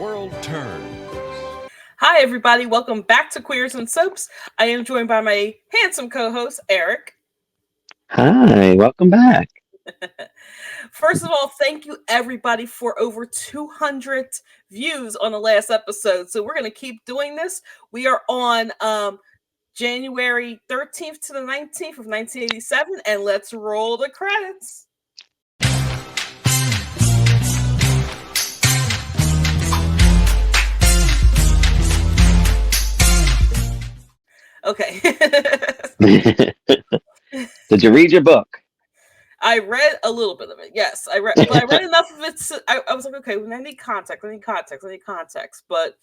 world turns. Hi, everybody. Welcome back to Queers and Soaps. I am joined by my handsome co-host, Eric. Hi, welcome back. First of all, thank you, everybody, for over 200 views on the last episode. So we're going to keep doing this. We are on January 13th to the 19th of 1987, and let's roll the credits. Okay. Did you read your book? I read a little bit of it. Yes, I read enough of it. I was like, okay, I need context. But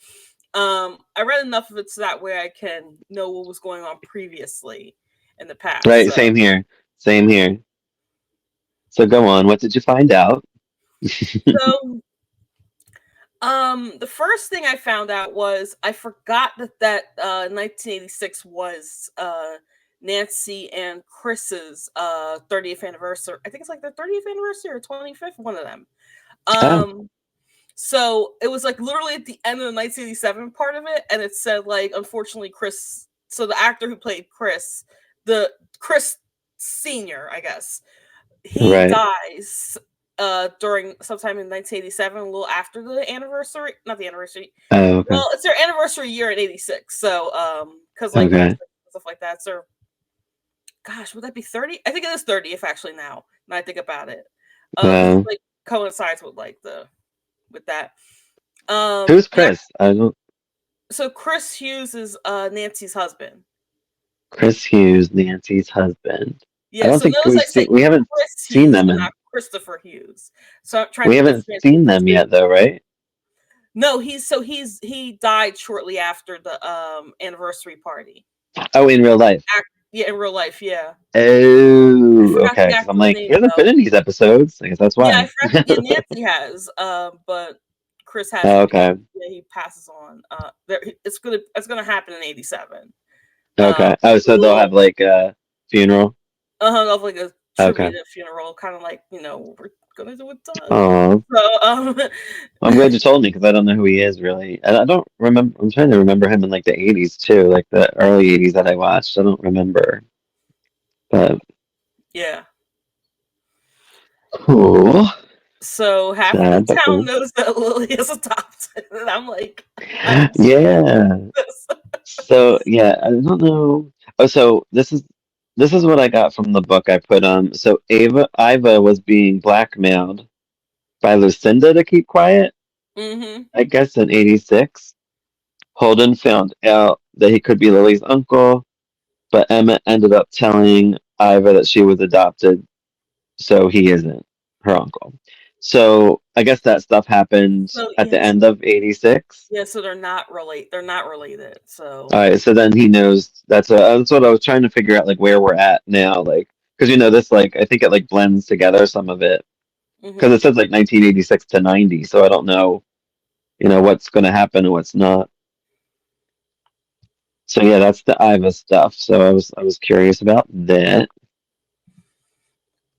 I read enough of it so that way I can know what was going on previously in the past. Right, so. Same here. So go on. What did you find out? So, the first thing I found out was I forgot that 1986 was Nancy and Chris's 30th anniversary. I think it's like their 30th anniversary or 25th, one of them. So it was like literally at the end of the 1987 part of it, and it said like, unfortunately, Chris. So the actor who played Chris, the Chris Senior, I guess, he dies during sometime in 1987, a little after the anniversary. Not the anniversary. Oh, okay. Well, it's their anniversary year in '86. So because like stuff like that. So, gosh, would that be 30? I think it is 30th actually now. When I think about it, it like coincides with like with that. Who's Chris? I don't. So Chris Hughes is Nancy's husband. Chris Hughes, Nancy's husband. Yeah, I don't think we haven't seen them in. Not Christopher Hughes. So I'm trying. We haven't seen them yet, though, right? No, he died shortly after the anniversary party. Oh, in real life. Yeah, in real life, yeah. Oh, okay. I'm like, he hasn't been in these episodes. I guess that's why. Yeah, I forgot. Nancy has, but Chris has. Oh, okay. Yeah, he passes on. It's gonna happen in '87. Okay. So they'll have like a funeral. They'll have like a tribute funeral, kind of like we're gonna do with Doug. Oh. So, I'm glad you told me because I don't know who he is really, and I don't remember. I'm trying to remember him in like the '80s too, like the early '80s that I watched. I don't remember, but yeah. Cool. So half of the town knows that Lily is adopted, and I'm like, yeah. So yeah, I don't know. Oh, so this is what I got from the book I put on. So Iva was being blackmailed by Lucinda to keep quiet. Mm-hmm. I guess in '86, Holden found out that he could be Lily's uncle, but Emmett ended up telling Iva that she was adopted, so he isn't her uncle. So I guess that stuff happened at the end of '86. Yeah, so they're not related. So all right, so then he knows. That's what I was trying to figure out, like where we're at now, like because this, like I think it like blends together some of it because it says like 1986 to '90, so I don't know, what's going to happen and what's not. So yeah, that's the Iva stuff. So I was curious about that.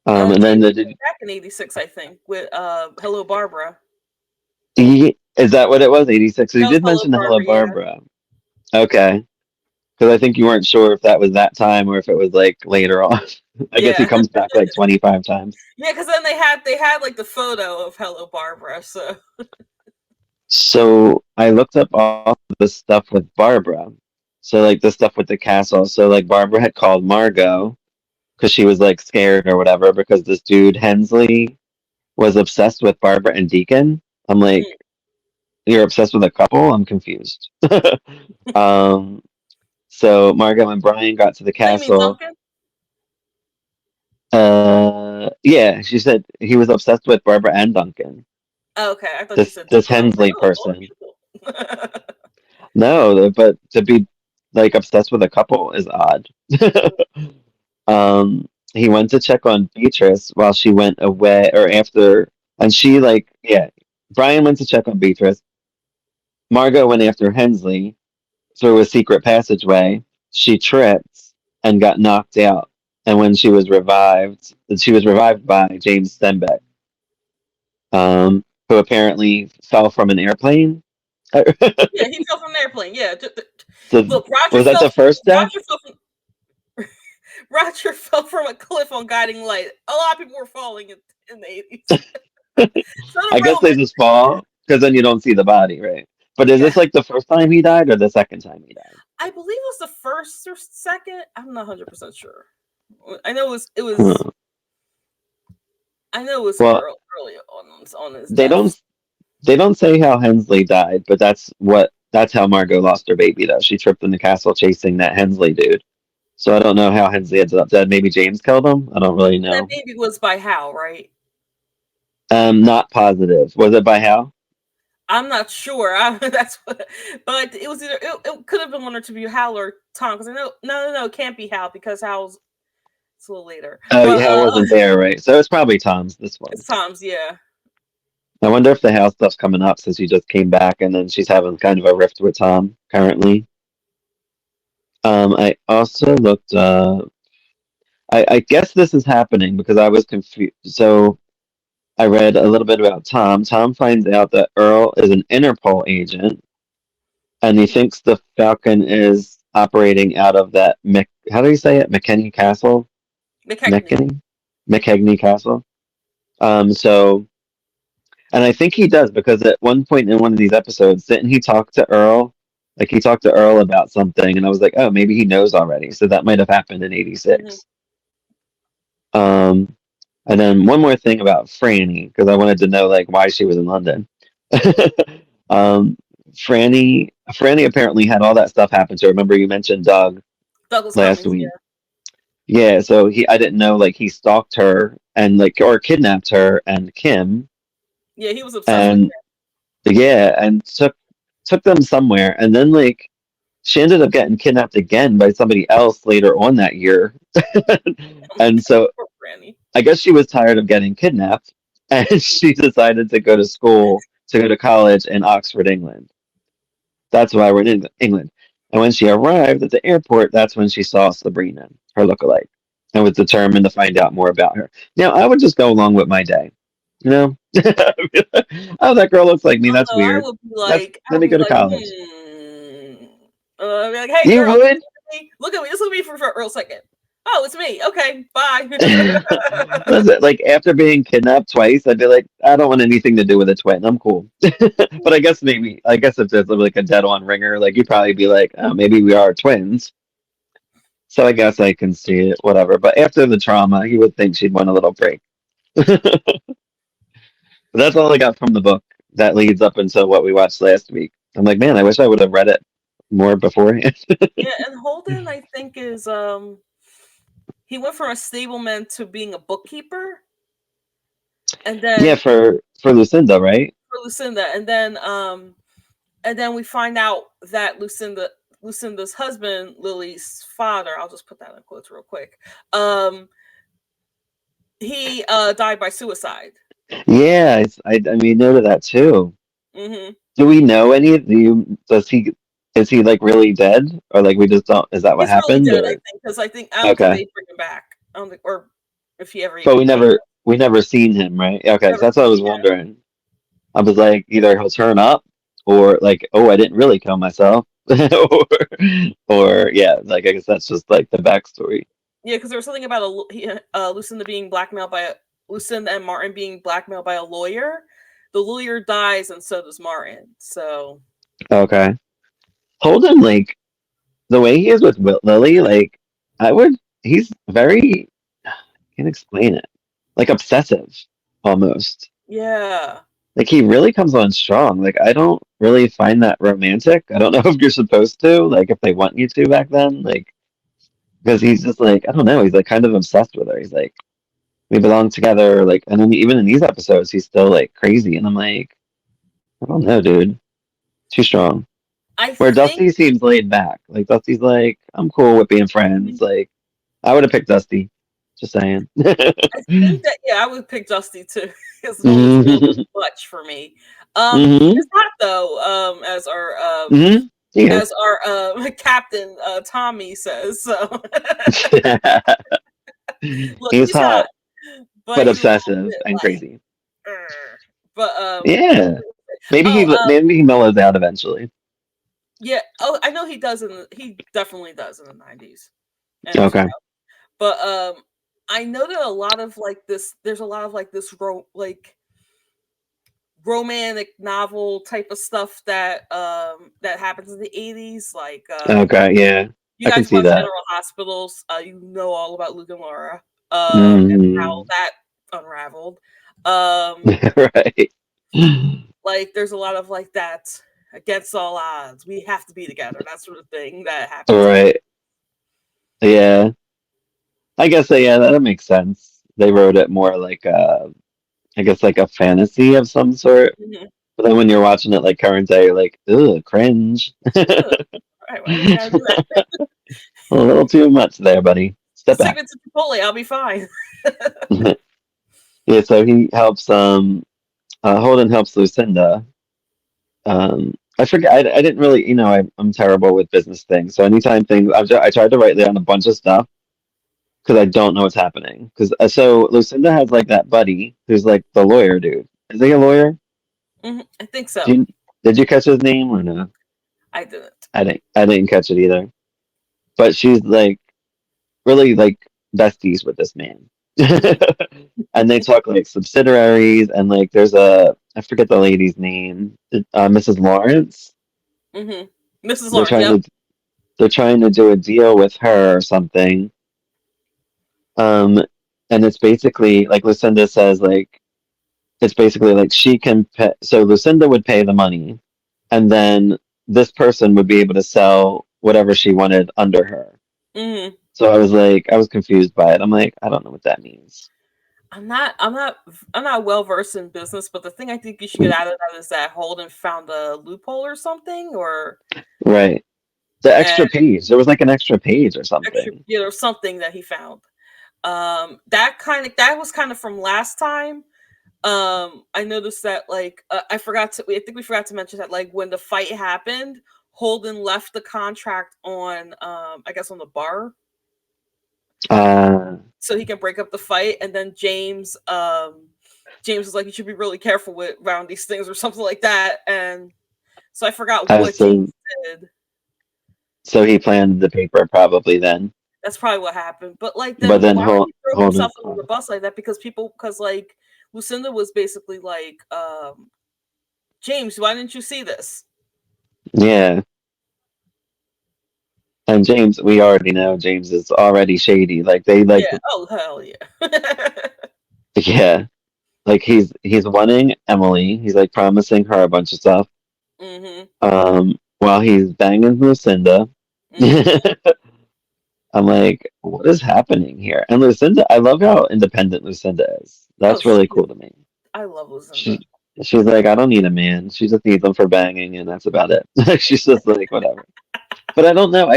And then back in '86, I think, with Hello Barbara. Is that what it was? '86. So you did mention the Hello Barbara. Yeah. Okay. Because I think you weren't sure if that was that time or if it was like later on. I guess he comes back like 25 times. Yeah, because then they had like the photo of Hello Barbara. So I looked up all the stuff with Barbara. So like the stuff with the castle. So like Barbara had called Margot because she was like scared or whatever because this dude Hensley was obsessed with Barbara and Deacon. I'm like, you're obsessed with a couple? I'm confused. So Margot and Brian got to the castle. Yeah, she said he was obsessed with Barbara and Duncan. Oh, okay, I thought this Hensley person. No, but to be like obsessed with a couple is odd. He went to check on Beatrice while she went away, or after, and she Brian went to check on Beatrice. Margot went after Hensley through a secret passageway. She tripped and got knocked out. And when she was revived by James Stenbeck, who apparently fell from an airplane Yeah, he fell from an airplane. Yeah. So Look, was that the first death? Roger fell from a cliff on guiding light. A lot of people were falling in the 80s. It's I guess they irrelevant. just fall because then you don't see the body, right? But is Yeah. this like the first time he died or the second time he died? I believe it was the first or second. I'm not 100% sure. I know Huh. I know it was Well, early on his they death. don't they don't say how Hensley died, but that's how Margot lost her baby though. She tripped in the castle chasing that Hensley dude. So I don't know how Hensley ended up dead. Maybe James killed him. I don't really That know. baby was by Hal, right? Not positive. Was it by Hal? I'm not sure. That's what, but it was either it could have been one or two of you, Hal or Tom, because I know no, it can't be Hal because Hal's it's a little later. Oh, But yeah, Hal wasn't there, right? So it's probably Tom's. This it's was. Tom's, yeah. I wonder if the Hal stuff's coming up since she just came back and then she's having kind of a rift with Tom currently. I also looked. I guess this is happening because I was confused. So I read a little bit about Tom. Tom finds out that Earl is an Interpol agent, and he Mm-hmm. thinks the Falcon is operating out of that. How do you say it? McKinney Castle. McKechnie. McKinney. McKegney Castle. So, and I think he does because at one point in one of these episodes, didn't he talk to Earl? Like he talked to Earl about something, and I was like, oh, maybe he knows already. So that might have happened in Mm-hmm. '86. Um, and then one more thing about Franny, because I wanted to know like why she was in London. um, Franny apparently had all that stuff happen to her. Remember you mentioned Doug Douglas last Cummings, week. yeah. Yeah, so I didn't know like he stalked her and like or kidnapped her and Kim Yeah, he was obsessed with and yeah, and took them somewhere and then like she ended up getting kidnapped again by somebody else later on that year. him. And so Poor Granny. I guess she was tired of getting kidnapped and she decided to go to school, to go to college in Oxford, England. That's why we're in England. And when she arrived at the airport, that's when she saw Sabrina, her lookalike, and was determined to find out more about her. Now, I would just go along with my day. You know? Oh, that girl looks like me. Oh That's no, weird. I Let would me be go to like, college. I'd be like, hey You girl, would? look at me, just look at me for a real second. Oh, it's me. Okay, bye. Listen, like after being kidnapped twice, I'd be like, I don't want anything to do with a twin. I'm cool. But I guess if there's like a dead on ringer, like you'd probably be like, oh, maybe we are twins. So I guess I can see it, whatever. But after the trauma, you would think she'd want a little break. But that's all I got from the book that leads up until what we watched last week. I'm like, man, I wish I would have read it more beforehand. Yeah, and Holden, I think, is he went from a stableman to being a bookkeeper, and Yeah, then for Lucinda, right? for Lucinda, and then we find out that Lucinda's husband, Lily's father, I'll just put that in quotes real quick. He died by suicide. Yeah, I mean, noted that too. Hmm. Do we know any? Does he? Is he like really dead, or like we just don't? Is that what He's really happened? dead, I Or think, because I don't think okay, they bring him back. I don't think, or if he ever but even came. we never seen him, right? Okay, so Never that's what I seen. was wondering. I was like, either he'll turn up, or like, oh, I didn't really kill myself, or yeah, like I guess that's just like the backstory. Yeah, because there was something about Lucinda being blackmailed by Lucinda and Martin being blackmailed by a lawyer. The lawyer dies, and so does Martin. So Okay, Holden, like the way he is with Lily, like I would, he's very, I can't explain it, like obsessive almost. yeah, Like he really comes on strong. Like I don't really find that romantic. I don't know if you're supposed to, like if they want you to back then, like because he's just like I don't know. He's like kind of obsessed with her. He's like we belong together. Like and then even in these episodes, he's still like crazy. And I'm like I don't know, dude. Too strong. I Where think Dusty seems laid back. Like Dusty's like I'm cool with being friends. Like I would have picked Dusty. Just saying. I think that I would pick Dusty too because Nolan's a little Hmm. much for me. He Hmm. is not though. Hmm. Yeah. As our captain Tommy says. So look, He's he's hot, hot, but but he's a little obsessive bit and like, crazy. but Yeah. Oh, maybe he mellows out eventually. yeah. Oh, I know he does. He definitely does in the 90s and throughout. Okay. But I know that a lot of like this. There's a lot of like this like romantic novel type of stuff that happens in the 80s. Like Okay. Yeah, you I can guys see watch that. General Hospitals. You know all about Luke and Laura. And how Mm. that unraveled. Um, Right. like there's a lot of like that against all odds. We have to be together. That sort of thing that happens in Right. Yeah. I guess yeah, that makes sense. They wrote it more like I guess like a fantasy of some sort. Mhm. But then when you're watching it like current day, you're like, ugh, cringe. Ugh. Right, why we gotta do that? A little too much there, buddy. Step Just take back. me to Chipotle. I'll be fine. Yeah, so he helps Holden helps Lucinda. I forget I didn't really I'm terrible with business things. So anytime things I tried to write down a bunch of stuff because I don't know what's happening. Because so Lucinda has like that buddy who's like the lawyer dude. Is he a lawyer? I think Do so. you, did you catch his name or no? I didn't. I didn't catch it either. But she's like really like besties with this man. Hmm. And they talk like subsidiaries and like there's a I forget the lady's name, Mrs. Lawrence. Hmm. Mrs. They're Lawrence. trying Yep. to they're trying to do a deal with her or something. Um, and it's basically like Lucinda says like it's basically like she can pay, so Lucinda would pay the money, and then this person would be able to sell whatever she wanted under her. Hmm. So I was like, I was confused by it. I'm like, I don't know what that means. I'm not. I'm not. I'm not well versed in business, but the thing I think you should get out of that is that Holden found a loophole or something, or Right. The and extra page. There was like an extra page or extra, something. or something that he found. That was kind of from last time. I noticed that like I think we forgot to mention that like when the fight happened, Holden left the contract on I guess on the bar Uh, so he can break up the fight, and then James was like, you should be really careful with around these things or something like that, and so I forgot what James so did. so he planned the paper probably then, That's probably what happened. But like, but then then why would he throw Holden. himself under the bus like that? Because like Lucinda was basically like, James, why didn't you see this? Yeah, and James, we already know James is already shady. Like they like, Yeah. Oh hell yeah. yeah, like he's wanting Emily. He's like promising her a bunch of stuff. Mhm. While he's banging Lucinda. Mhm. I'm like, what is happening here? And Lucinda, I love how independent Lucinda is. Oh, That's really cool to me. I love Lucinda. She she's like, I don't need a man. She just needs him for banging, and that's about it. She's just like, whatever. But I don't know. I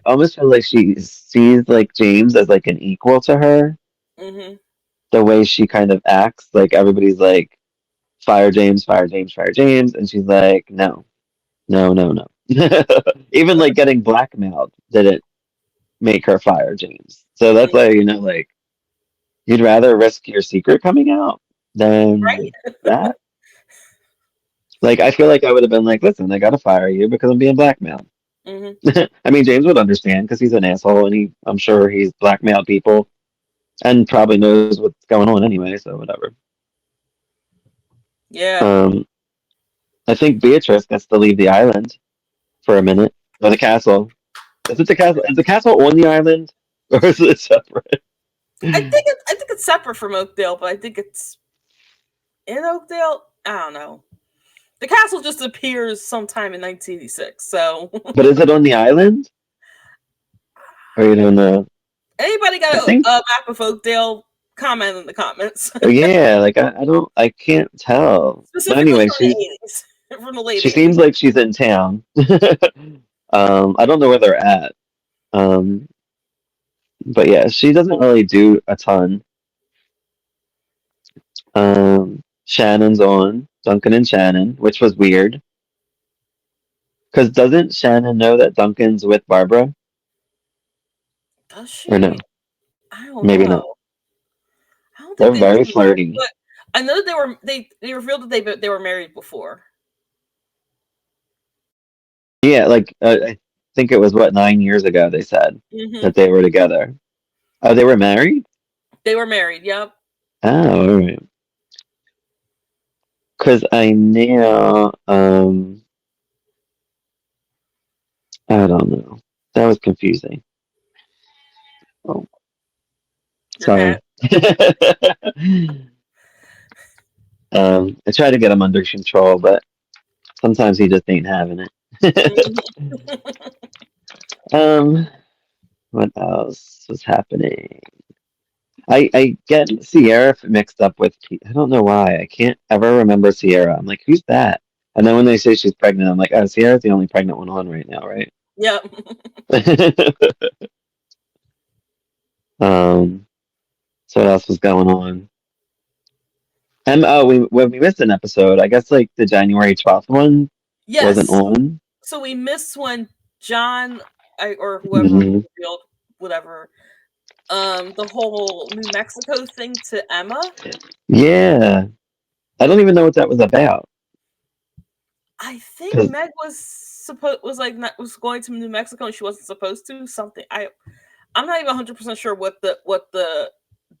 almost feel like she sees like James as like an equal to her. Mhm. The way she kind of acts, like everybody's like, fire James, fire James, fire James, and she's like, no, no, no, no. Even like getting blackmailed didn't make her fire James. So that's Mhm. why like you'd rather risk your secret coming out than Right. that. Like I feel like I would have been like, listen, I gotta fire you because I'm being blackmailed. Mhm. I mean, James would understand because he's an asshole and I'm sure he's blackmailed people and probably knows what's going on anyway. So whatever. Yeah. Um, I think Beatrice gets to leave the island for a minute or the castle. Is it the castle? Is the castle on the island or is it separate? I think it's separate from Oakdale, but I think it's in Oakdale. I don't know. The castle just appears sometime in 1986. So But is it on the island? Or you don't know? anybody got I a think map of Oakdale? Comment in the comments. yeah, like I can't tell. But Specifically anyway, from the 80s, from the late she 80s. seems like she's in town. I don't know where they're at. Um, but yeah, she doesn't really do a ton. Shannon's on Duncan and Shannon, which was weird. Because doesn't Shannon know that Duncan's with Barbara? Does Or she? no? I don't Maybe not. know. I don't think They're they do very know, flirty. but I know they revealed that they were married before. Yeah, like I think it was what 9 years ago they said Hmm. that they were together. Oh, they were married? They were married. Yep. Oh, all right. Because I now, I don't know. That was confusing. Oh, Your cat. sorry. I try to get him under control, but sometimes he just ain't having it. Hmm. um, what else was happening? I get Sierra mixed up with I don't know why. I can't ever remember Sierra. I'm like, who's that? And then when they say she's pregnant, I'm like, oh, Sierra's the only pregnant one on right now, right? Yep. um, so what else was going on? And oh, we missed an episode. I guess like the January 12th one wasn't Yes. on. So we missed when John, or whoever Hmm. revealed whatever, the whole New Mexico thing to Emma. Yeah, I don't even know what that was about. I think 'Cause- Meg was like was going to New Mexico and she wasn't supposed to. Something I'm not even 100% sure what the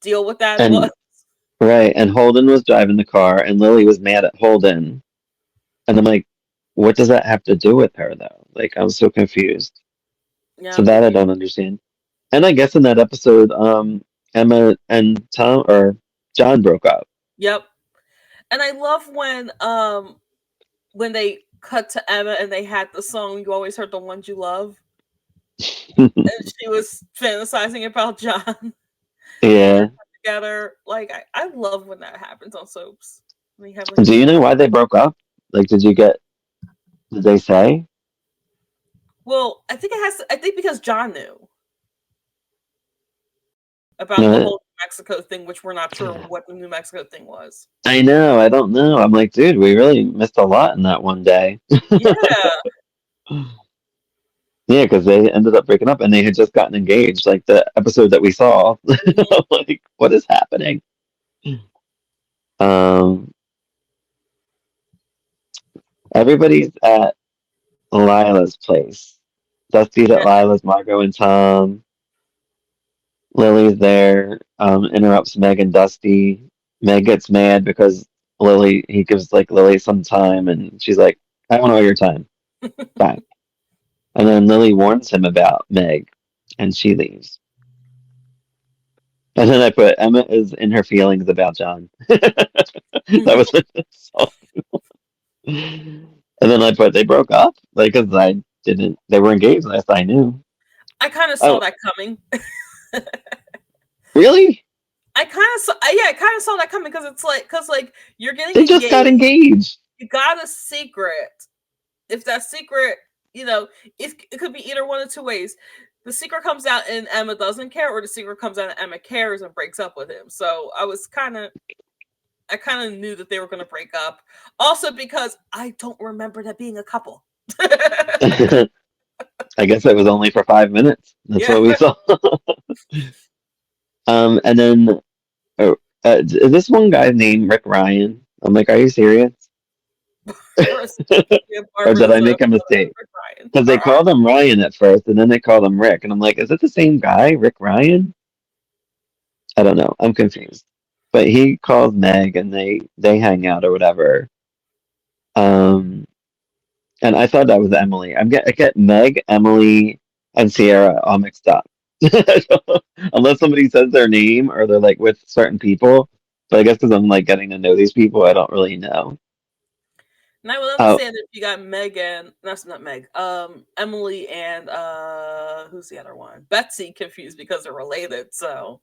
deal with that was. and right, and Holden was driving the car, and Lily was mad at Holden, and I'm like, what does that have to do with her though? Like, I'm so confused. Yeah, So I'm that I confused. don't understand. And I guess in that episode, Emma and Tom or John broke up. Yep. And I love when they cut to Emma and they had the song "You Always Heard the Ones You Love," and she was fantasizing about John and Yeah. together. Like I love when that happens on soaps. When you have like a Do you good. know why they broke up? Like, did they say? Well, I think it has. I think because John knew about the No, whole New Mexico thing, which we're not sure what the New Mexico thing was. I know. I don't know. I'm like, dude, we really missed a lot in that one day. Yeah. Yeah, because they ended up breaking up and they had just gotten engaged, like the episode that we saw. Hmm. Like, what is happening? Um, everybody's at Lila's place. Dusty's at Yeah. Lila's, Margot and Tom. Lily's there, interrupts Meg and Dusty. Meg gets mad because he gives like Lily some time and she's like, I want all your time back. And then Lily warns him about Meg and she leaves. And then I put Emma is in her feelings about John. That was the song. And then I put they broke up. Like, cause I didn't, they were engaged last I knew. I kind of saw Oh, that coming. really? I kind of saw, yeah, I kind of saw that coming because like you're getting They just got engaged, engaged. you got a secret. If that secret, it could be either one of two ways. The secret comes out and Emma doesn't care, or the secret comes out and Emma cares and breaks up with him. So I kind of knew that they were going to break up. Also because I don't remember that being a couple. I guess it was only for 5 minutes. That's Yeah. what we saw. And then oh, is this one guy named Rick Ryan? I'm like, are you serious? Yeah, Or did Barbara's I make a mistake? Ryan. Because they called him Ryan at first, and then they called him Rick, and I'm like, is it the same guy, Rick Ryan? I don't know. I'm confused. But he calls Meg, and they hang out or whatever. Um, and I thought that was Emily. I get Meg, Emily, and Sierra all mixed up. Unless somebody says their name or they're like with certain people. But I guess because I'm like getting to know these people, I don't really know. And I would Oh, understand if you got Megan, that's not Meg, Emily and who's the other one? Betsy confused because they're related. So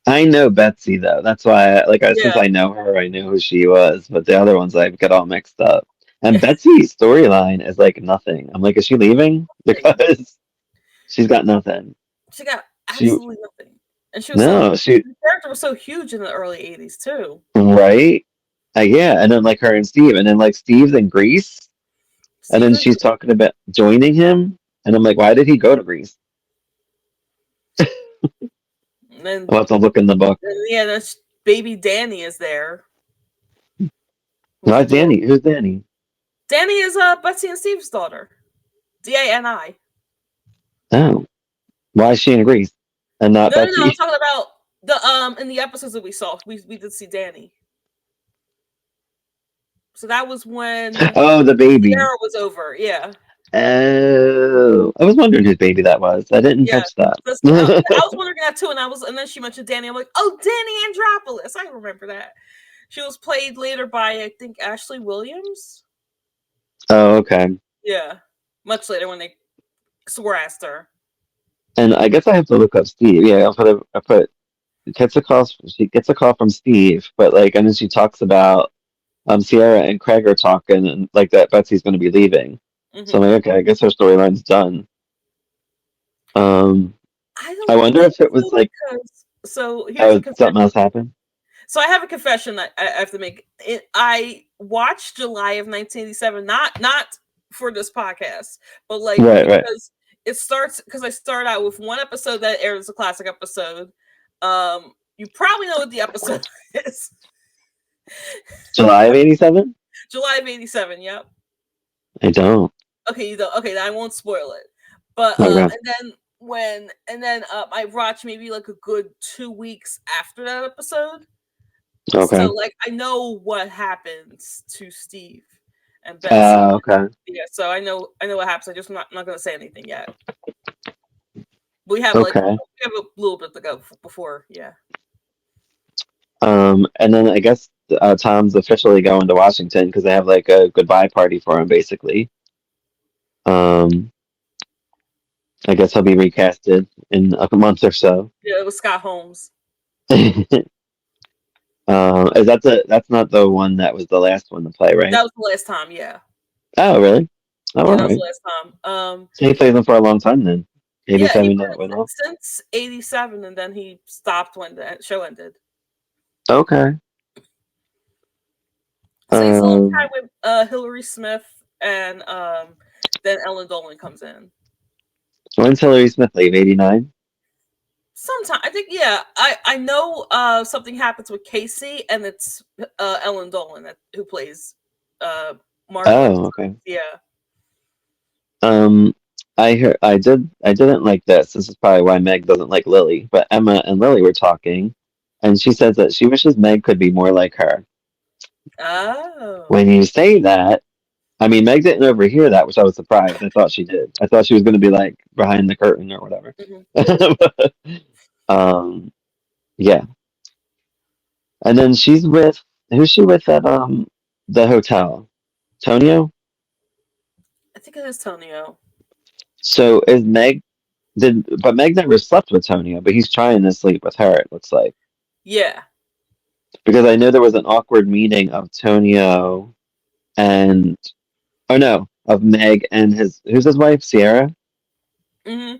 I know Betsy though. That's why, since yeah, I know her, I knew who she was. But the other ones I get all mixed up. And Betsy's storyline is like nothing. I'm like, is she leaving? Because she's got nothing. she got She absolutely nothing, and she was so no, she the character was so huge in the early '80s too. right. Yeah, and then like her and Steve, and then like Steve's in Greece, and then Stephen, she's talking about joining him, and I'm like, why did he go to Greece? and then I'll have to look in the book. yeah, that's baby Danny is there. with No, the it's door. Danny. Who's Danny? Danny is Betsy and Steve's daughter. Dani. Oh, why is she in Greece and not No, no, no. I'm Betsy? talking about the in the episodes that we saw. We did see Danny. So that was when Oh, the baby. Sierra was over. Yeah, Oh, I was wondering whose baby that was. I didn't yeah. catch that. I was wondering that too, and then she mentioned Danny. I'm like, oh, Danny Andropoulos. I remember that. She was played later by I think Ashley Williams. Oh, okay. Yeah, much later when they swore at her. And I guess I have to look up Steve. Yeah, I put gets a call. She gets a call from Steve, but like, and then she talks about Sierra and Craig are talking, and like that Betsy's going to be leaving. So I'm Mm-hmm. like, okay, I guess her storyline's done. Um, I I don't wonder think if it so was like, because so here's a oh, something confession. else happened. So I have a confession that I have to make. I watched July of 1987, not for this podcast, but like Right, right. because it starts because I start out with one episode that airs as a classic episode. You probably know what the episode is. July of '87. July of '87. Yep. I don't. Okay, you don't. Okay, then I won't spoil it. But Okay. and then I watched maybe like a good 2 weeks after that episode. So Okay. like I know what happens to Steve and Betsy. Okay. Yeah, so I know what happens. I just not gonna say anything yet. We have Okay. we have a little bit to go before, yeah. And then I guess Tom's officially going to Washington because they have like a goodbye party for him, basically. Um, I guess he'll be recasted in a month or so. Yeah, it was Scott Holmes. Is that that's not the one that was the last one to play, right? That was the last time, yeah. Oh, really? Oh, Yeah, all that was right. the last time. So he played them for a long time then. Yeah, he 87 that went was off. since '87, and then he stopped when the show ended. Okay. So he's a long time Um, with Hillary Smith, and then Ellen Dolan comes in. when's Hillary Smith leave? 89? Sometime I think I know something happens with Casey, and it's Ellen Dolan who plays uh Margot. Oh, okay. Yeah. Um, I didn't like this. This is probably why Meg doesn't like Lily. But Emma and Lily were talking, and she says that she wishes Meg could be more like her. Oh. When you say that, I mean, Meg didn't overhear that, which I was surprised. I thought she did. I thought she was going to be like behind the curtain or whatever. Mhm. um, yeah. And then she's with who's she with at the hotel? Tonio? I think it is Tonio. So is Meg but Meg never slept with Tonio, but he's trying to sleep with her, it looks like. Yeah. Because I know there was an awkward meeting of Tonio and oh no, of Meg and his who's his wife? Sierra? Hmm.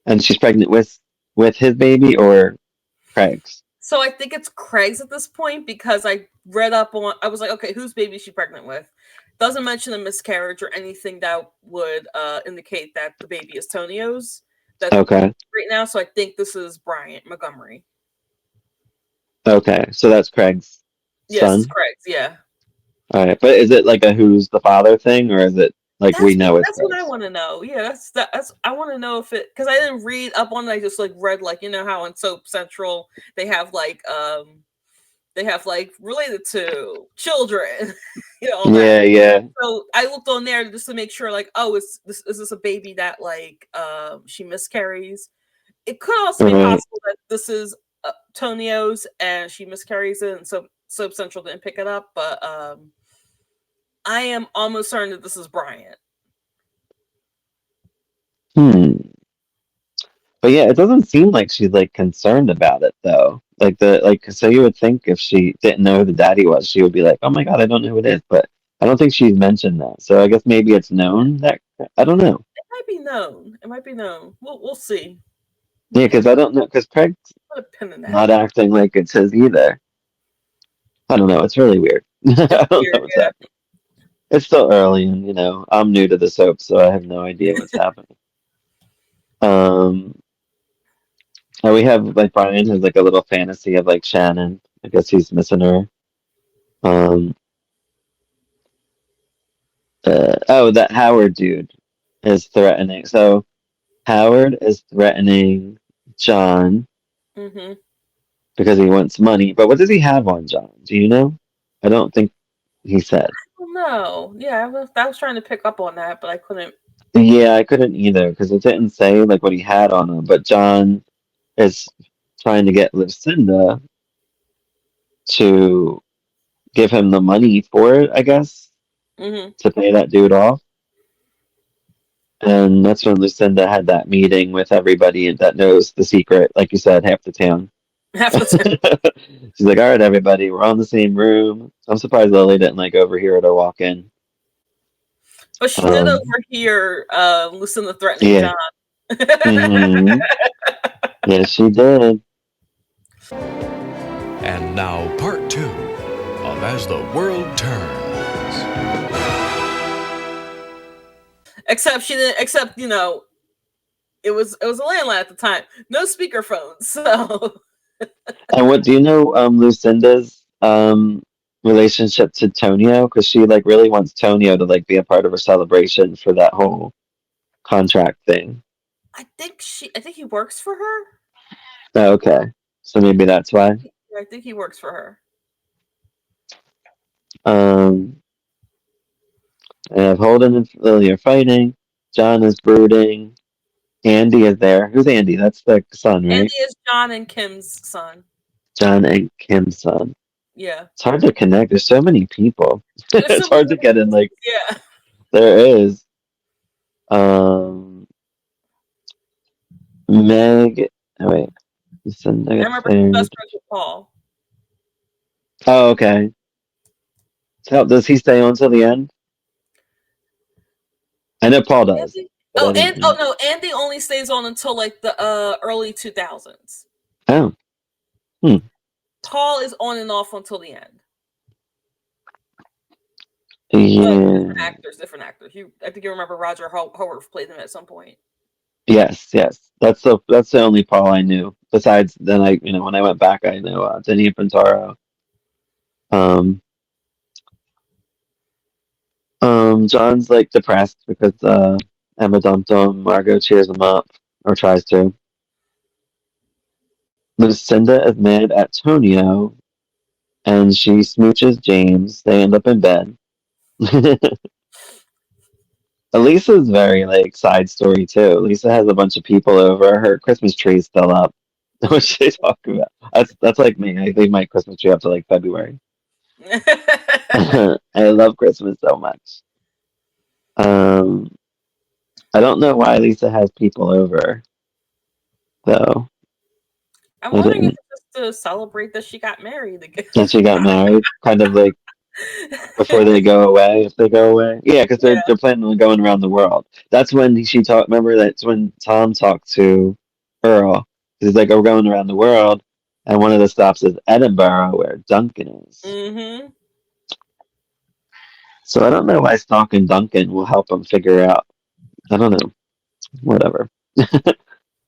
And she's pregnant with his baby or Craig's. So I think it's Craig's at this point because I read up on. I was like, okay, whose baby is she pregnant with? Doesn't mention a miscarriage or anything that would indicate that the baby is Tonio's. That's Okay. right now. So I think this is Bryant Montgomery. Okay. So that's Craig's Yes, it's son. Craig's. Yeah. All right. But is it like a who's the father thing or is it like we know it's That's what I Craig's? want to know. Yeah, that's I want to know if it because I didn't read up on it. I just like read like you know how in Soap Central they have like related to children, you know all that. Yeah, yeah. So I looked on there just to make sure like oh is this a baby that like she miscarries? It could also be Right. possible that this is Tonio's and she miscarries it, and so Soap Central didn't pick it up, but I am almost certain that this is Bryant. Hmm. But yeah, it doesn't seem like she's like concerned about it though. Like so you would think if she didn't know who the daddy was, she would be like, "Oh my God, I don't know who it is." But I don't think she's mentioned that. So I guess maybe it's known that I don't know. It might be known. It might be known. We'll see. Yeah, We'll because I don't know because Craig's put a pin in that. not acting like it's his either. I don't know. It's really weird. It's I don't know weird, what's yeah. happening. It's still early, and I'm new to the soap, so I have no idea what's happening. Um, and we have like Brian has like a little fantasy of like Shannon. I guess he's missing her. Um, Oh, that Howard dude is threatening. So Howard is threatening John Mm-hmm. because he wants money. But what does he have on John? Do you know? I don't think he said. Oh, no, yeah, I was trying to pick up on that, but I couldn't. Yeah, I couldn't either because it didn't say like what he had on him. But John is trying to get Lucinda to give him the money for it, I guess, Mm-hmm. to pay that dude off. And that's when Lucinda had that meeting with everybody that knows the secret, like you said, half the town. Half the time. She's like, "All right, everybody, we're all in the same room." I'm surprised Lily didn't like overhear it or walk in. But she did Um, overhear Lucinda threatening yeah, John. hmm yeah, she did. And now, part two of As the World Turns. Except she didn't. Except it was a landline at the time. No speakerphone. So And what do you know, Lucinda's relationship to Tonio? Because she like really wants Tonio to like be a part of her celebration for that whole contract thing. I think he works for her. Oh, okay, so maybe that's why. I think he works for her. Um, I have Holden and Lily are fighting. John is brooding. Andy is there. Who's Andy? That's the son, Andy right? is John and Kim's son. John and Kim's son. Yeah. It's hard to connect. There's so many people. There's so It's many hard to get in. Like Yeah. there is. Um, Meg. Oh wait, listen, I I got remember he's best third. friends with Paul. Oh, okay. So does he stay on till the end? I know Paul does, Andy? but I Oh, didn't and oh know. no, Andy only stays on until like the early 2000s. Oh, hmm. Paul is on and off until the end. But different Yeah. actors, different actors. I think you remember Roger Howard played him at some point. Yes, yes. That's the only Paul I knew. Besides, then when I went back, I know Denny Pintaro. Um, John's like depressed because Emma dumped him. Margot cheers him up or tries to. Lucinda is mad at Tonio, and she smooches James. They end up in bed. Elisa's very like side story too. Lisa has a bunch of people over. Her Christmas tree is still up, which they talk about. That's like me. I leave my Christmas tree up to like February. I love Christmas so much. Um, I don't know why Lisa has people over though. I'm I wondering if didn't. it's just to celebrate that she got married again. And she got married, kind of like before they go away. If they go away, yeah, because they're Yeah. they're planning on going around the world. That's when she talked. Remember, that's when Tom talked to Earl. He's like, "Oh, we're going around the world," and one of the stops is Edinburgh, where Duncan is. Mm-hmm. So I don't know why stalking Duncan will help him figure out. I don't know. Whatever.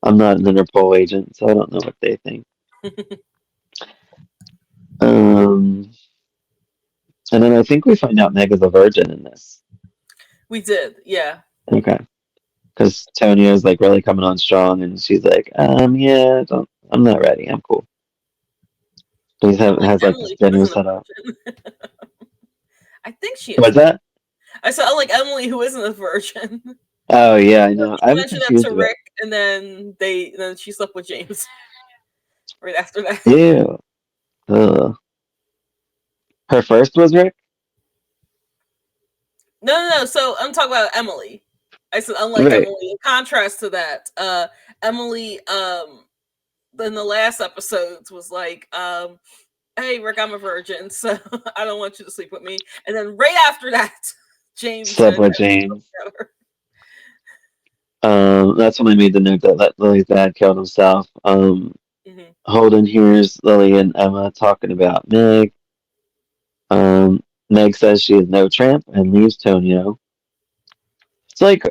I'm not an Interpol agent, so I don't know what they think. Um, and then I think we find out Meg is a virgin in this. We did, yeah. Okay. Because Tonio's like really coming on strong, and she's like, yeah, I'm not ready. I'm cool. But Unlike has like this Emily, who dinner isn't a set up. virgin. I think she is What's though. that? I said unlike Emily, who isn't a virgin. Oh yeah, I know. She I'm mentioned that confused to about. Rick, and then she slept with James right after that. Ew. Ugh. Her first was Rick. No, no, no. So I'm talking about Emily. I said unlike Right. Emily. In contrast to that, Emily, in the last episodes was like, "Hey, Rick, I'm a virgin, so I don't want you to sleep with me." And then right after that, James Slept and with Emily slept James. together. That's when I made the note that Lily's dad killed himself. Hmm. Holden hears Lily and Emma talking about Meg. Meg says she is no tramp and leaves Tonio. It's like,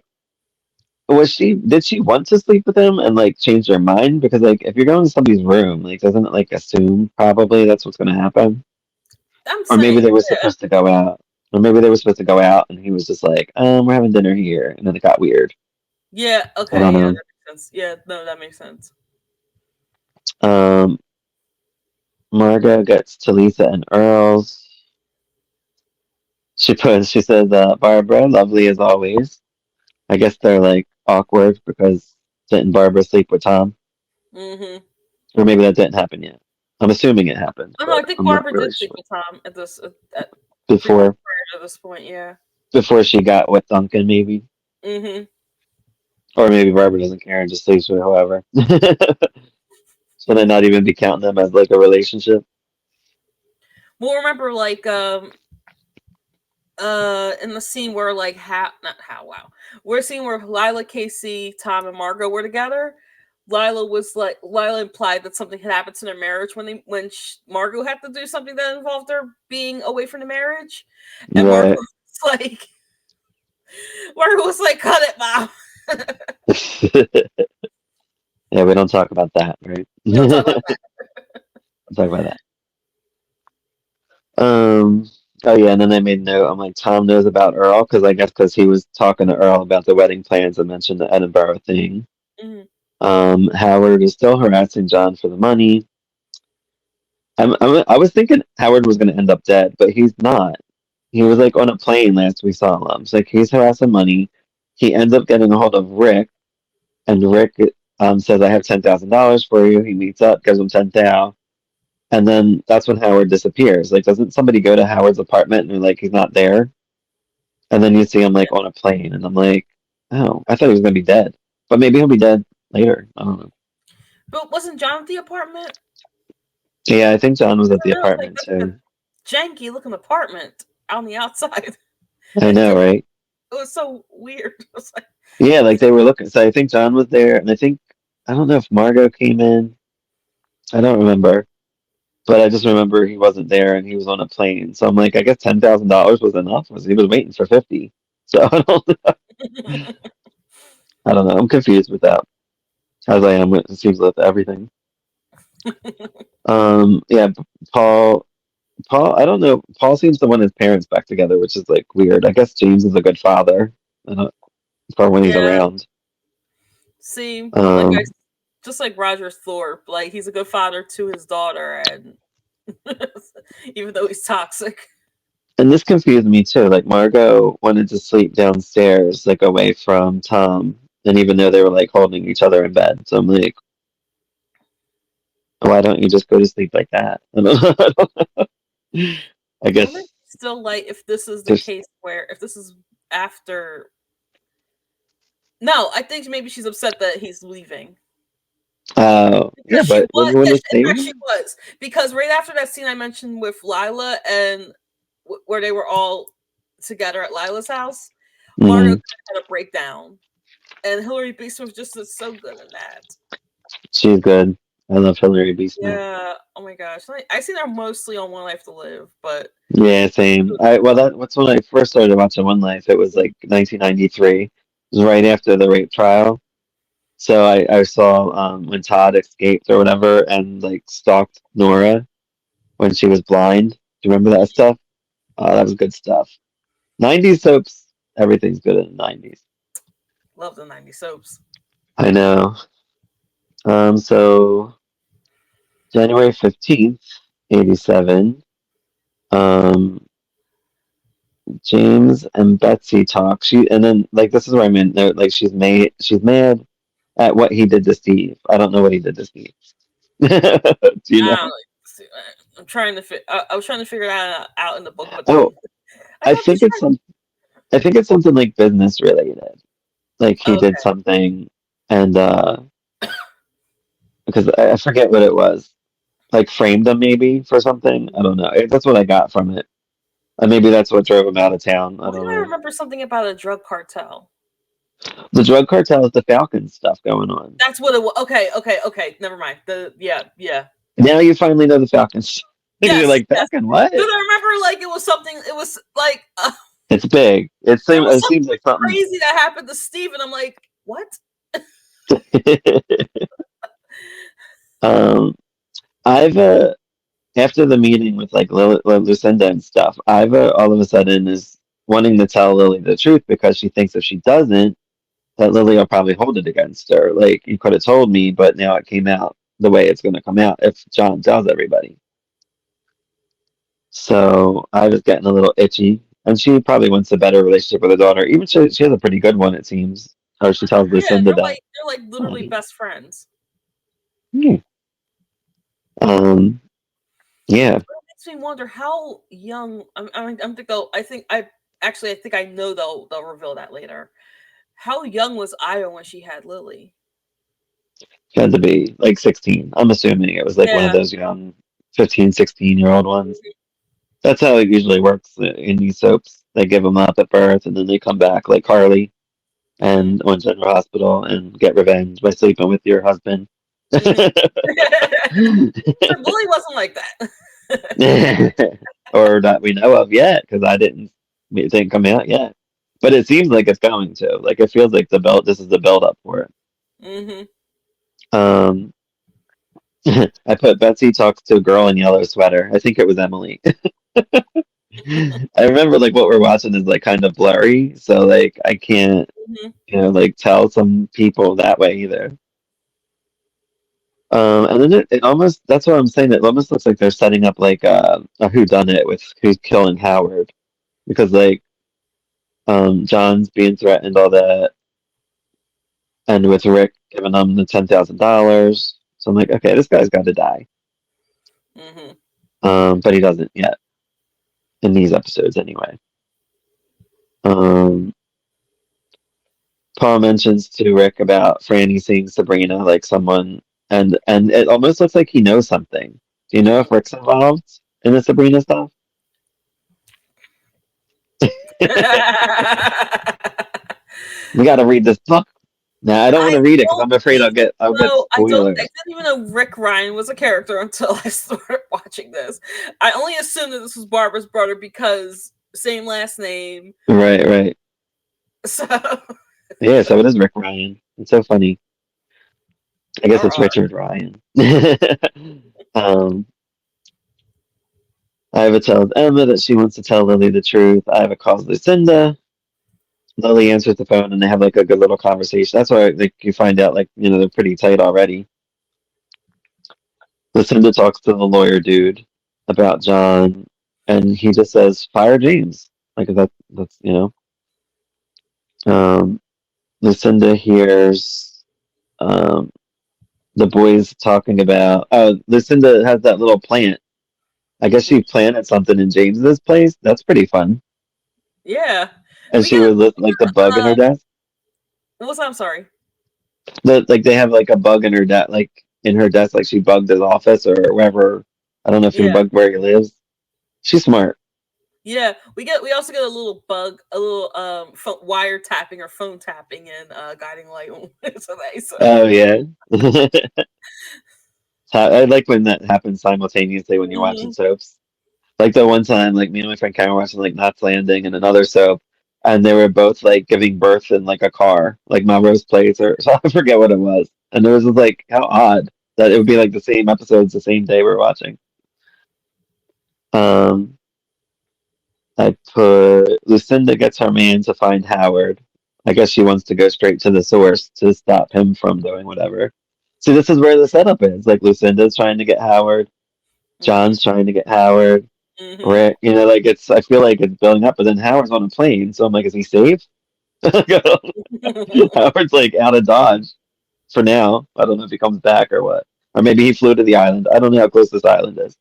did she want to sleep with him and like change her mind? Because like if you're going to somebody's room, like doesn't it like assume probably that's what's gonna happen? I'm Or maybe saying, they were yeah. supposed to go out. Or maybe they were supposed to go out, and he was just like, we're having dinner here," and then it got weird. Yeah. I don't Okay. Yeah, that know. makes sense. Yeah. No, that makes sense. Um, Margot gets to Lisa and Earl's. She says, "Barbara, lovely as always." I guess they're like awkward because didn't Barbara sleep with Tom? Mm-hmm. Or maybe that didn't happen yet. I'm assuming it happened, Oh, no, I but think I'm not Barbara really did sleep sure. with Tom at pretty much Before prior to this point. Yeah. before she got with Duncan, maybe. Mm-hmm. Or maybe Barbara doesn't care and just sleeps with whoever. So they not even be counting them as like a relationship. Well, remember, like, in the scene where like not how wow, we're seeing where Lila, Casey, Tom, and Margot were together. Lila implied that something had happened to their marriage Margot had to do something that involved her being away from the marriage, and Right. Margot was like, "Cut it, mom." Yeah, we don't talk about that, right? We don't talk about that. Talk about that. Oh yeah, and then they made note. I'm like, Tom knows about Earl because I guess because he was talking to Earl about the wedding plans and mentioned the Edinburgh thing. Mhm. Howard is still harassing John for the money. I was thinking Howard was going to end up dead, but he's not. He was like on a plane last we saw him. It's like he's harassing money. He ends up getting a hold of Rick, and Rick says, "I have $10,000 for you." He meets up, gives him 10,000, and then that's when Howard disappears. Like, doesn't somebody go to Howard's apartment and like he's not there? And then you see him like on a plane, and I'm like, oh, I thought he was gonna be dead, but maybe he'll be dead later. I don't know. But wasn't John at the apartment? Yeah, I think John was at the I was like, apartment "That's like too. a janky looking apartment on the outside." I know, It right? was so weird. I was like, Yeah, like they were looking. So I think John was there, and I don't know if Margot came in. I don't remember, but I just remember he wasn't there, and he was on a plane. So I'm like, I guess $10,000 was enough. Was he was waiting for 50? So I don't know. I'm confused with that, as I am with it seems with everything. Yeah, Paul. Paul, I don't know. Paul seems to want his parents back together, which is like weird. I guess James is a good father for when he's yeah. around. See, Um, just like Roger Thorpe, like he's a good father to his daughter, and even though he's toxic. and this confused me too. Like Margot wanted to sleep downstairs, like away from Tom, and even though they were like holding each other in bed, so I'm like, why don't you just go to sleep like that? I I wonder if guess he's still like if this is the just case where if this is after. No, I think maybe she's upset that he's leaving. yeah, Because she but when was, you want yeah, to in fact, she stay, was. Because right after that scene I mentioned with Lila and where they were all together at Lila's house, Margot hmm had a breakdown, and Hillary B. Swift just is so good in that. she's good. I love Hillary B. Smith. Yeah. Oh my gosh. I seen her mostly on One Life to Live, but Yeah, same. That's when I first started watching One Life. It was like 1993. It was right after the rape trial. So I saw when Todd escaped or whatever and like stalked Nora when she was blind. Do you remember that stuff? Oh, that was good stuff. 90s soaps, everything's good in the 90s. love the 90s soaps. I know. So January 15th, 87, um, James and Betsy talk. And then like this is where I mean like she's mad at what he did to Steve. I don't know what he did to Steve. Do you I know? don't know. I'm trying to I was trying to figure that out in the book, but Oh, I I have to think try. I think it's something like business related. Like he did Okay. something and because I forget what it was. Like framed him maybe for something. I don't know. That's what I got from it. And maybe that's what drove him out of town. I Why don't do I know. remember something about a drug cartel? The drug cartel is the Falcon stuff going on. That's what it was. Okay. Never mind. Yeah. Now you finally know the Falcon stuff. You're Yes, like, yes. Falcon, what? Because I remember like it was something. It was like It's big. there was It something seems like something. crazy that happened to Steve, and I'm like, what? um, I've after the meeting with like Lucinda and stuff, Iva all of a sudden is wanting to tell Lily the truth because she thinks if she doesn't, that Lily will probably hold it against her. Like, you could have told me, but now it came out the way it's going to come out if John tells everybody. So I was getting a little itchy. And she probably wants a better relationship with her daughter. Even she has a pretty good one, it seems. Or she tells Yeah, Lucinda that. they're like literally best friends. Hmm. Um, yeah. It makes me wonder how young. I'm to go. I think I know they'll reveal that later. How young was Io when she had Lily? She had to be like 16. I'm assuming it was like one of Yeah. those young 15, 16-year-old ones. That's how it usually works in these soaps. They give them up at birth and then they come back like Carly Mm-hmm. and on General Hospital and get revenge by sleeping with your husband. Mm-hmm. So Lily wasn't like that. Or that we know of yet, because it didn't come out yet. But it seems like it's going to. Like it feels like this is the build up for it. Mm-hmm. Um I put Betsy talks to a girl in yellow sweater. I think it was Emily. I remember like what we're watching is like kind of blurry, so like I can't, Mm-hmm. like tell some people that way either. And then it almost that's what I'm saying. It almost looks like they're setting up like a whodunit with who's killing Howard because like John's being threatened all that, and with Rick giving him the $10,000. So I'm like, okay, this guy's got to die. Mm-hmm. But he doesn't yet in these episodes anyway. Um, Paul mentions to Rick about Franny seeing Sabrina, like someone, and it almost looks like he knows something. Do you know if Rick's involved in the Sabrina stuff? We got to read this book. Now I don't want I to read it because don't I'm afraid even I'll get know. I spoilers. didn't even know Rick Ryan was a character until I started watching this. I only assumed that this was Barbara's brother because same last name. Right, right. So Yeah, so it is Rick Ryan. It's so funny. I guess it's or Richard Ryan. um, Iva tells Emma that she wants to tell Lily the truth. Iva calls Lucinda. Lily answers the phone and they have like a good little conversation. That's why like you find out like they're pretty tight already. Lucinda talks to the lawyer dude about John, and he just says fire James. Like that's Um, Lucinda hears um, the boys talking about. Oh, Lucinda has that little plant. I guess she planted something in James's place. That's pretty fun. yeah, And we she get was like the bug in her desk. what's that? I'm sorry. Like they have like a bug in her desk, like in her desk, like she bugged his office or wherever. I don't know if he Yeah, bugged where he lives. She's smart. yeah. We also get a little bug, a little wire tapping or phone tapping in Guiding Light. Today, so Oh yeah. I like when that happens simultaneously when you're watching mhm. soaps. Like the one time, like me and my friend Karen were watching like Knots Landing and another soap, and they were both like giving birth in like a car, like Melrose Place, or so I forget what it was. And it was just like how odd that it would be like the same episodes the same day we're watching. Um, I put Lucinda gets her man to find Howard. I guess she wants to go straight to the source to stop him from doing whatever. See, this is where the setup is. Like Lucinda's trying to get Howard, Mhm. John's trying to get Howard. Mhm. Right, like it's. I feel like it's building up, but then Howard's on a plane, so I'm like, is he safe? Howard's like out of Dodge for now. I don't know if he comes back or what, or maybe he flew to the island. I don't know how close this island is.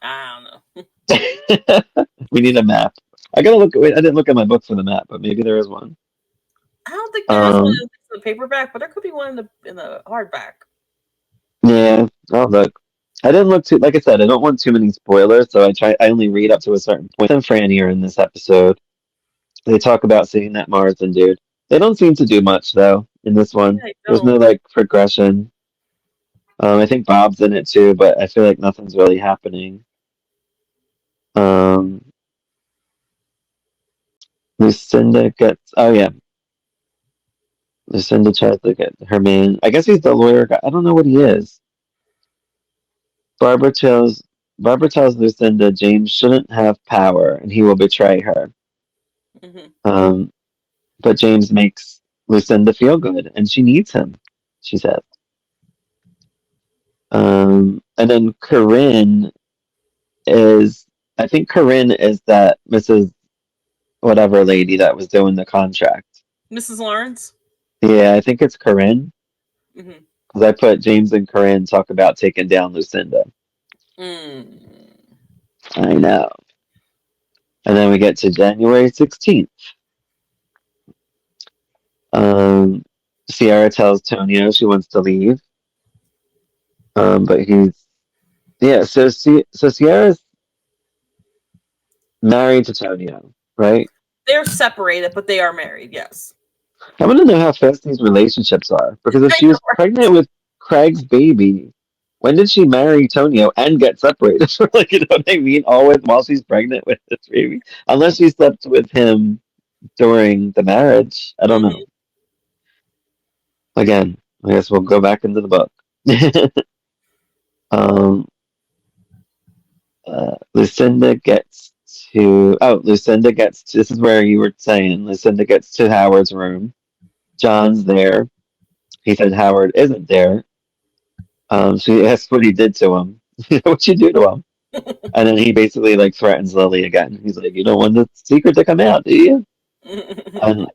I don't know. We need a map. I gotta look. Wait, I didn't look at my book for the map, but maybe there is one. I don't think there is one Um, in the paperback, but there could be one in the hardback. yeah, I'll look. I didn't look too. Like I said, I don't want too many spoilers, so I try. I only read up to a certain point. And Franny are in this episode. They talk about seeing that Marsden dude. They don't seem to do much though in this Yeah, one. I There's no don't. like progression. I think Bob's in it too, but I feel like nothing's really happening. Um, Lucinda gets. Oh yeah, Lucinda tries to get her man. I guess he's the lawyer guy. I don't know what he is. Barbara tells Barbara tells Lucinda James shouldn't have power and he will betray her. Hmm. Um, but James makes Lucinda feel good and she needs him, she says. And then Corinne is, I think Corinne is that Mrs. whatever lady that was doing the contract. Mrs. Lawrence. Yeah, I think it's Corinne. Hmm. Because I put James and Corinne talk about taking down Lucinda. Mm. I know. And then we get to January 16th. Um, Sierra tells Tonio she wants to leave. But he's, yeah, so Sierra's married to Tonio, right? They're separated, but they are married. Yes. I want to know how fast these relationships are. Because if I she know, was pregnant with Craig's baby, when did she marry Tonio and get separated? Like, you know what I mean? Always while she's pregnant with this baby. Unless she slept with him during the marriage. I don't right? know. Again, I guess we'll go back into the book. um, Lucinda gets Lucinda gets to, this is where you were saying, Lucinda gets to Howard's room. John's there. He said Howard isn't there. She asks what he did to him. What you do to him? And then he basically like threatens Lily again. He's like, "You don't want the secret to come out, do you?" And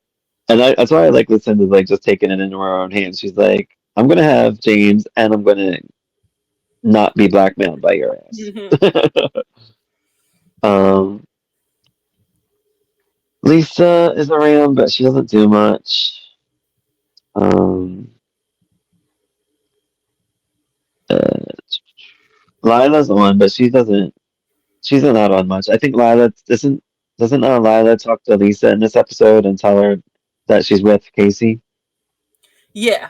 that's why I like Lucinda's like just taking it into her own hands. She's like, "I'm gonna have James, and I'm gonna not be blackmailed by your ass." um, Lisa is around, but she doesn't do much. Um, uh, Lila's on, but she doesn't. She's not on much. I think Lila doesn't Lila talk to Lisa in this episode and tell her that she's with Casey. Yeah.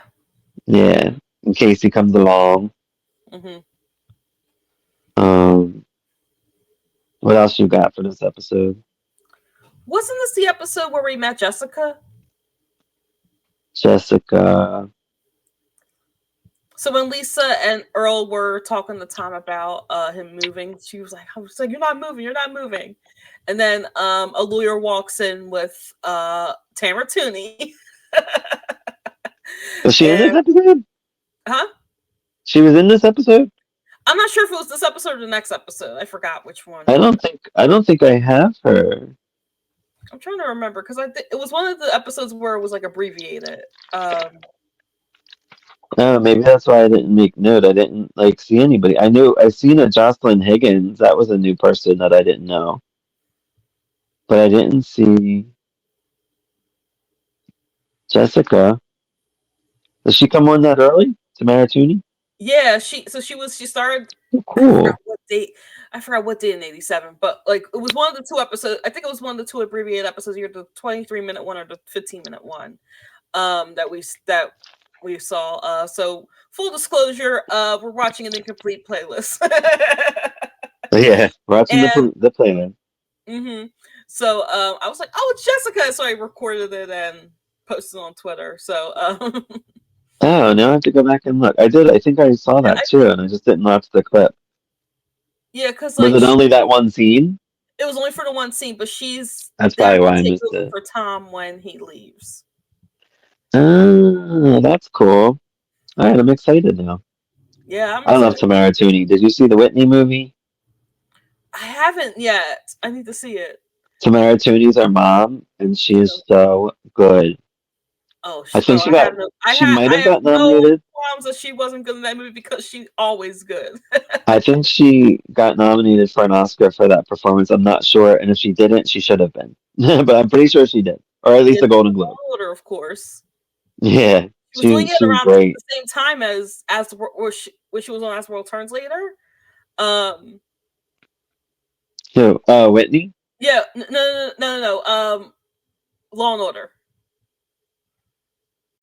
Yeah, and Casey comes along. Hmm. Um, what else you got for this episode? Wasn't this the episode where we met Jessica? Jessica. So when Lisa and Earl were talking to Tom about him moving, she was like, "You're not moving, you're not moving." And then a lawyer walks in with Tamara Tooney. Was she in this And, episode? huh? She was in this episode? I'm not sure if it was this episode or the next episode. I forgot which one. I don't think I have her. I'm trying to remember because it was one of the episodes where it was like abbreviated. Oh, maybe that's why I didn't make note. I didn't like see anybody. I seen a Jocelyn Higgins. That was a new person that I didn't know. But I didn't see Jessica. Did she come on that early to Maratuni? Yeah, she started. Oh, cool. I forgot what date in '87, but like it was one of the two episodes. I think it was one of the two abbreviated episodes, either the 23-minute one or the 15-minute one. That we saw. So full disclosure, we're watching an incomplete playlist. Yeah, watching And the playlist. so I was like, "Oh, it's Jessica!" So I recorded it and posted it on Twitter. So Oh, now I have to go back and look. I did. I think I saw that too, and I just didn't watch the clip. yeah, because Was like it only that one scene? it was only for the one scene, but That's they're probably why gonna I take missed over it. for Tom when he leaves. Oh, that's cool. All right, I'm excited now. Yeah, I'm I love excited. Tamara Tooney. Did you see the Whitney movie? I haven't yet. I need to see it. Tamara Tooney's our mom, and she is so good. Oh, I think girl, she might I have have got no nominated. qualms that she wasn't good in that movie because she's always good. I think she got nominated for an Oscar for that performance. I'm not sure, and if she didn't, she should have been. But I'm pretty sure she did, or at least Yeah, a Golden Globe. Order, of course. Yeah, She was doing it she was around the great. same time as when she was on As the World Turns later. So, Whitney. Yeah, no. Law and Order.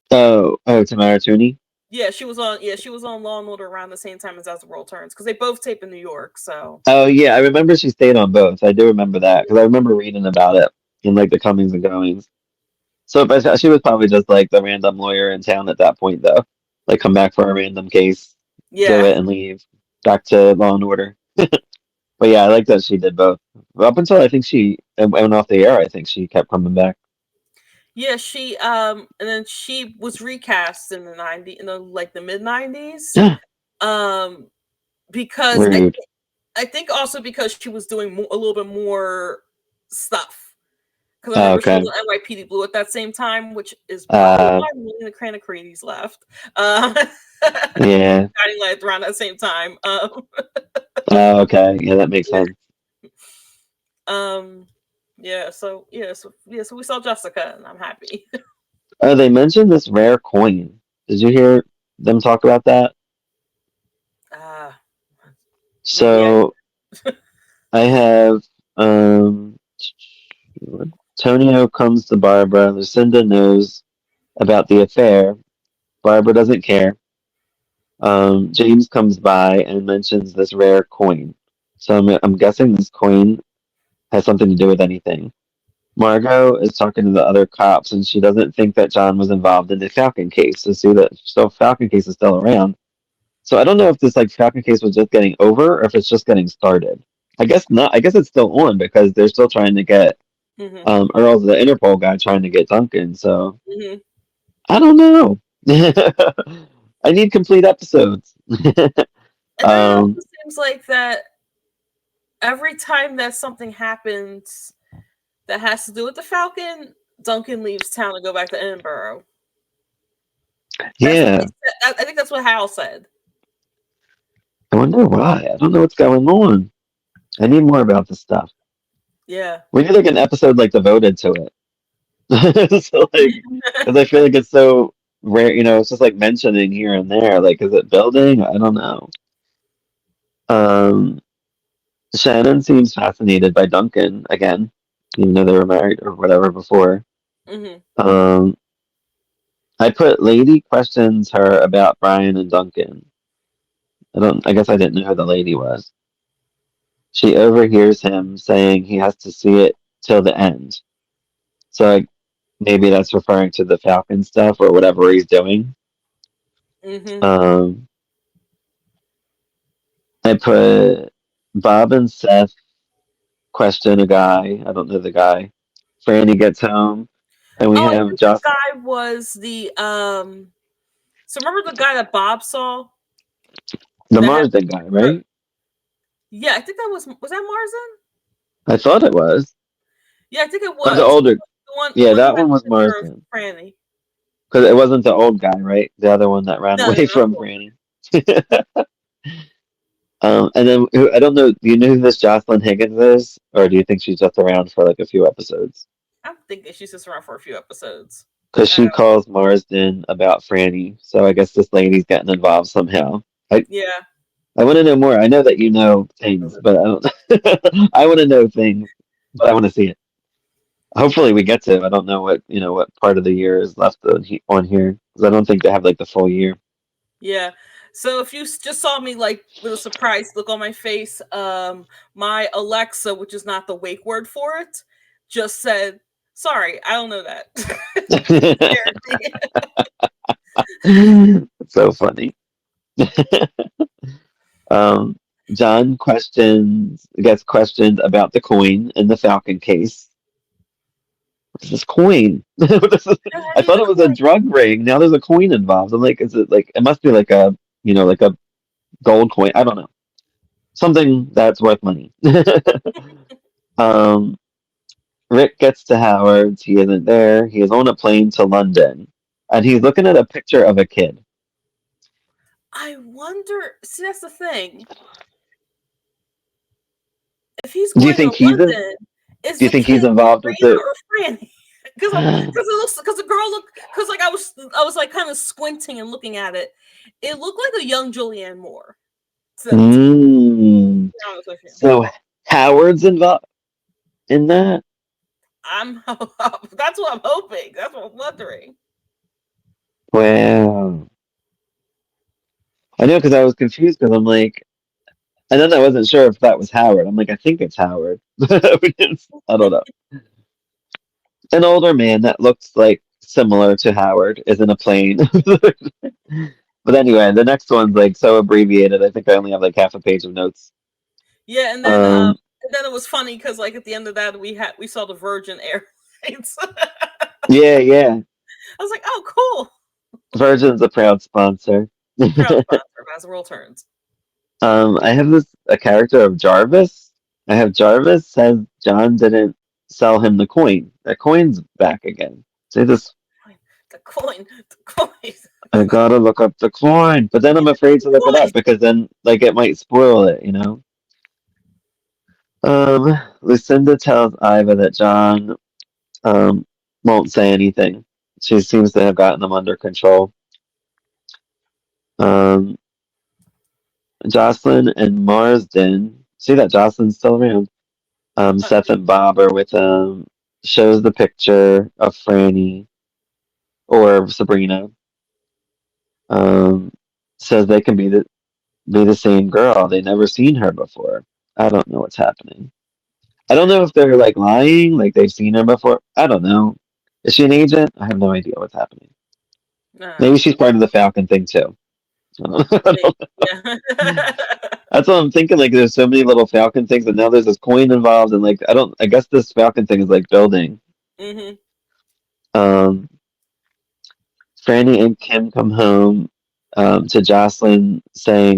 Tamara Tooney. Yeah, she was on. Yeah, she was on Law and Order around the same time as the World Turns because they both tape in New York. So. Oh yeah, I remember she stayed on both. I do remember that because I remember reading about it in like the comings and goings. So, but she was probably just like the random lawyer in town at that point, though. Like, come back for a random case, do Yeah. it, and leave. Back to Law and Order. But yeah, I like that she did both. Up until I think she went off the air, I think she kept coming back. Yeah, she and then she was recast in the 90s, in the like the mid 90s. Because Rude. I think also because she was doing a little bit more stuff. Because I Oh, remember she okay. was on NYPD Blue at that same time, which is probably why the Cranacrates left. Yeah. Guiding Light around that same time. Oh, okay. Yeah, that makes sense. So we saw Jessica, and I'm happy. Oh, they mentioned this rare coin. Did you hear them talk about that? Maybe I. So I have um Tonio comes to Barbara. Lucinda knows about the affair. Barbara doesn't care. James comes by and mentions this rare coin. So I'm guessing this coin has something to do with anything. Margot is talking to the other cops, and she doesn't think that John was involved in the Falcon case. So see that so Falcon case is still around. So I don't know if this like Falcon case was just getting over, or if it's just getting started. I guess not. I guess it's still on because they're still trying to get Earl's the Interpol guy trying to get Duncan. So I don't know. I need complete episodes. And then it also seems like that every time that something happens that has to do with the Falcon, Duncan leaves town to go back to Edinburgh. Yeah. I think that's what Hal said. I wonder why. I don't know what's going on. I need more about this stuff. Yeah. We need like an episode like devoted to it. So like, because I feel like it's so rare. It's just like mentioning here and there. Like, is it building? I don't know. Um, Shannon seems fascinated by Duncan again, even though they were married or whatever before. Um, I put Lady questions her about Brian and Duncan. I guess I didn't know who the lady was. She overhears him saying he has to see it till the end. So maybe that's referring to the Falcon stuff or whatever he's doing. I put Bob and Seth question a guy. I don't know the guy. Franny gets home, and we I have think Joss. the guy was the So remember the guy that Bob saw? The Marsden guy, right? Yeah, I think that was that Marsden? I thought it was. Yeah, I think it Or was. the older. The one That one was Marsden. Franny. Because it wasn't the old guy, right? The other one that ran away from No. Franny. And then I don't know. Do you know who this Jocelyn Higgins is, or do you think she's just around for like a few episodes? I'm thinking she's just around for a few episodes. Because she calls Marsden about Franny, so I guess this lady's getting involved somehow. I want to know more. I know that you know things, but I don't. I want to know things, but I want to see it. Hopefully, we get to. I don't know what part of the year is left on here because I don't think they have like the full year. Yeah. So if you just saw me like with a surprised look on my face, my Alexa, which is not the wake word for it, just said, "Sorry, I don't know that." It's so funny. John gets questioned about the coin in the Falcon case. What's this coin? I thought it was a drug ring. Now there's a coin involved. I'm like, is it like it must be like a like a gold coin? I don't know. Something that's worth money. Rick gets to Howard's. He isn't there. He is on a plane to London, and he's looking at a picture of a kid. I wonder. See, that's the thing. If he's going to London, is do you think he's involved with it? Or Franny? Because the girl looked. Because like I was like kind of squinting and looking at it. It looked like a young Julianne Moore. So Howard's involved in that? That's what I'm hoping. That's what I'm wondering. Wow. I know because I was confused because I'm like, and then I wasn't sure if that was Howard. I'm like, I think it's Howard. I don't know. An older man that looks like similar to Howard is in a plane. But anyway, the next one's like so abbreviated. I think I only have like half a page of notes. Yeah, and then it was funny because like at the end of that we saw the Virgin Airlines. Yeah, yeah. I was like, oh, cool. Virgin's a proud sponsor. Proud sponsor as the world turns. I have a character of Jarvis. I have Jarvis says John didn't sell him the coin. That coin's back again. Say this. The coin. I gotta look up the coin, but then I'm afraid to look it up because then like it might spoil it, you know. Lucinda tells Iva that John won't say anything. She seems to have gotten them under control. Jocelyn and Marsden. See that Jocelyn's still around. Seth and Bob are with shows the picture of Franny or Sabrina. Says they can be the same girl. They never seen her before. I don't know what's happening. I don't know if they're like lying, like they've seen her before. I don't know. Is she an agent? I have no idea what's happening. Maybe she's part of the Falcon thing too. Yeah. That's what I'm thinking. Like, there's so many little Falcon things, and now there's this coin involved, and like, I guess this Falcon thing is like building. Mm-hmm. Franny and Kim come home to Jocelyn saying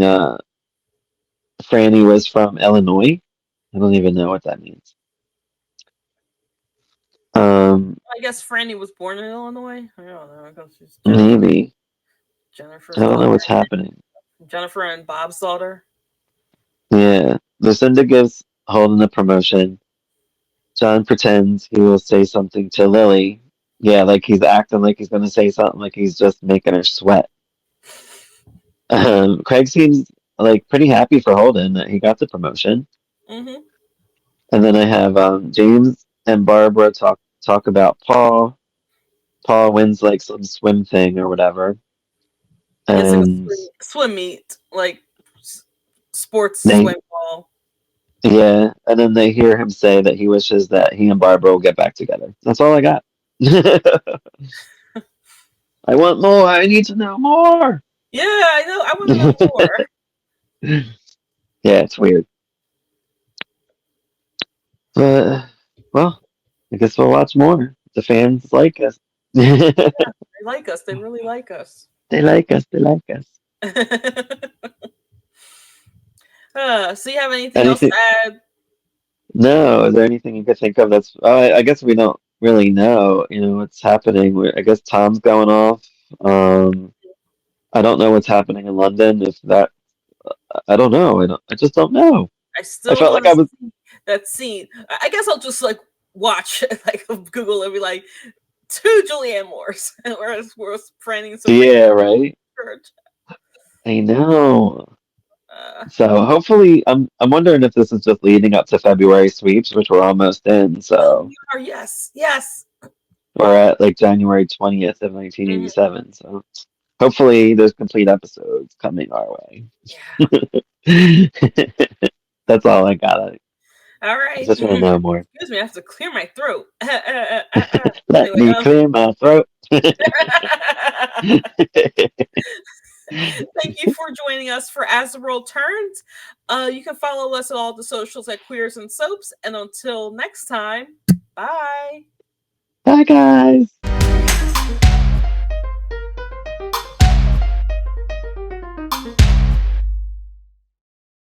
Franny was from Illinois. I don't even know what that means. I guess Franny was born in Illinois. I don't know. She's maybe. Jennifer's I don't daughter. know what's happening. Jennifer and Bob's daughter. Yeah. Lucinda gives Holden a promotion. John pretends he will say something to Lily. Yeah, like he's acting like he's going to say something, like he's just making her sweat. Craig seems like pretty happy for Holden that he got the promotion. Mm-hmm. And then I have James and Barbara talk about Paul. Paul wins like some swim thing or whatever. And it's like a swim meet, like sports swim ball. Yeah, and then they hear him say that he wishes that he and Barbara will get back together. That's all I got. I want more. I need to know more. Yeah, I know. I want to know more. Yeah, it's weird. But, well, I guess we'll watch more. The fans like us. Yeah, they like us. They really like us. They like us. They like us. So you have anything else to add? No. Is there anything you could think of that's... I guess we don't really know, what's happening. I guess Tom's going off. I don't know what's happening in London. If that... I don't know. I just don't know. I still felt like I was... see that scene. I guess I'll just like watch, like Google it, and be like, 2 Julianne Moores, and whereas Franny. Yeah, right. I know. So hopefully, I'm wondering if this is just leading up to February sweeps, which we're almost in. So yes. We're at like January 20th of 1987. Mm-hmm. So hopefully, there's complete episodes coming our way. Yeah. That's all I got. All right. I just want to know more. Excuse me, I have to clear my throat. Let me clear my throat. Thank you for joining us for As the World Turns. You can follow us at all the socials at Queers and Soaps. And until next time, bye. Bye, guys.